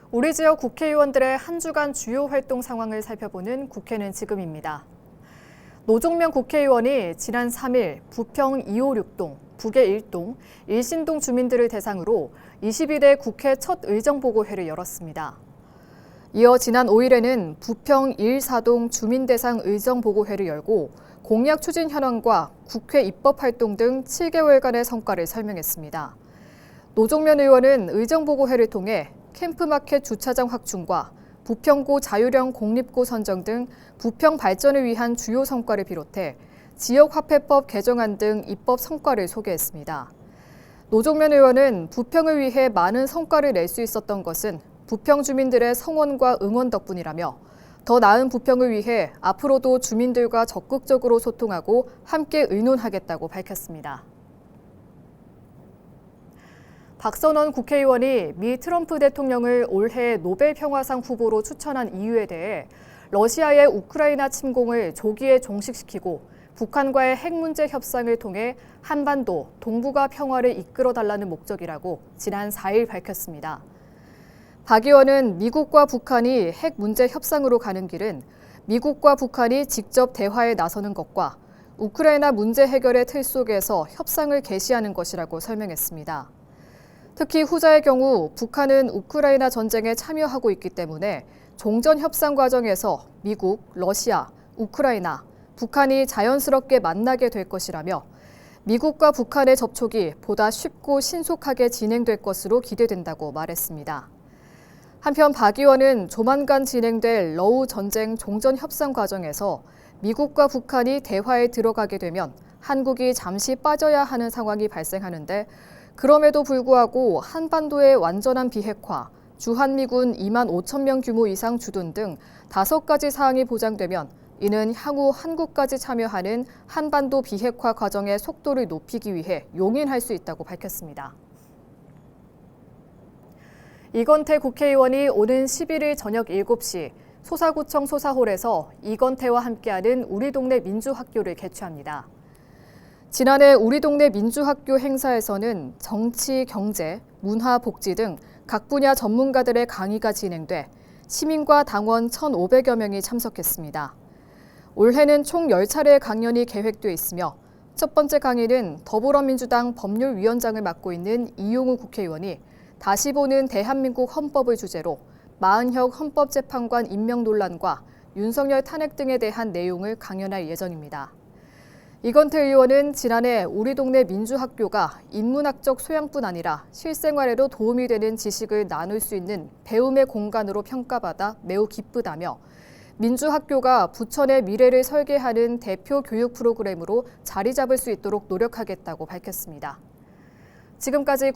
우리 지역 국회의원들의 한 주간 주요 활동 상황을 살펴보는 국회는 지금입니다. 노종면 국회의원이 지난 3일 부평 256동, 북의 1동, 일신동 주민들을 대상으로 22대 국회 첫 의정보고회를 열었습니다. 이어 지난 5일에는 부평 114동 주민대상 의정보고회를 열고 공약 추진 현황과 국회 입법 활동 등 7개월간의 성과를 설명했습니다. 노종면 의원은 의정보고회를 통해 캠프마켓 주차장 확충과 부평고 자율형 공립고 선정 등 부평 발전을 위한 주요 성과를 비롯해 지역화폐법 개정안 등 입법 성과를 소개했습니다. 노종면 의원은 부평을 위해 많은 성과를 낼 수 있었던 것은 부평 주민들의 성원과 응원 덕분이라며 더 나은 부평을 위해 앞으로도 주민들과 적극적으로 소통하고 함께 의논하겠다고 밝혔습니다. 박선원 국회의원이 미 트럼프 대통령을 올해 노벨 평화상 후보로 추천한 이유에 대해 러시아의 우크라이나 침공을 조기에 종식시키고 북한과의 핵 문제 협상을 통해 한반도, 동북아 평화를 이끌어달라는 목적이라고 지난 4일 밝혔습니다. 박 의원은 미국과 북한이 핵 문제 협상으로 가는 길은 미국과 북한이 직접 대화에 나서는 것과 우크라이나 문제 해결의 틀 속에서 협상을 개시하는 것이라고 설명했습니다. 특히 후자의 경우 북한은 우크라이나 전쟁에 참여하고 있기 때문에 종전 협상 과정에서 미국, 러시아, 우크라이나, 북한이 자연스럽게 만나게 될 것이라며 미국과 북한의 접촉이 보다 쉽고 신속하게 진행될 것으로 기대된다고 말했습니다. 한편 박 의원은 조만간 진행될 러우 전쟁 종전 협상 과정에서 미국과 북한이 대화에 들어가게 되면 한국이 잠시 빠져야 하는 상황이 발생하는데 그럼에도 불구하고 한반도의 완전한 비핵화, 주한미군 2만 5천 명 규모 이상 주둔 등 5가지 사항이 보장되면 이는 향후 한국까지 참여하는 한반도 비핵화 과정의 속도를 높이기 위해 용인할 수 있다고 밝혔습니다. 이건태 국회의원이 오는 11일 저녁 7시 소사구청 소사홀에서 이건태와 함께하는 우리 동네 민주학교를 개최합니다. 지난해 우리 동네 민주학교 행사에서는 정치, 경제, 문화, 복지 등 각 분야 전문가들의 강의가 진행돼 시민과 당원 1,500여 명이 참석했습니다. 올해는 총 10차례의 강연이 계획돼 있으며 첫 번째 강의는 더불어민주당 법률위원장을 맡고 있는 이용우 국회의원이 다시 보는 대한민국 헌법을 주제로 마은혁 헌법재판관 임명 논란과 윤석열 탄핵 등에 대한 내용을 강연할 예정입니다. 이건태 의원은 지난해 우리 동네 민주학교가 인문학적 소양뿐 아니라 실생활에도 도움이 되는 지식을 나눌 수 있는 배움의 공간으로 평가받아 매우 기쁘다며 민주학교가 부천의 미래를 설계하는 대표 교육 프로그램으로 자리 잡을 수 있도록 노력하겠다고 밝혔습니다. 지금까지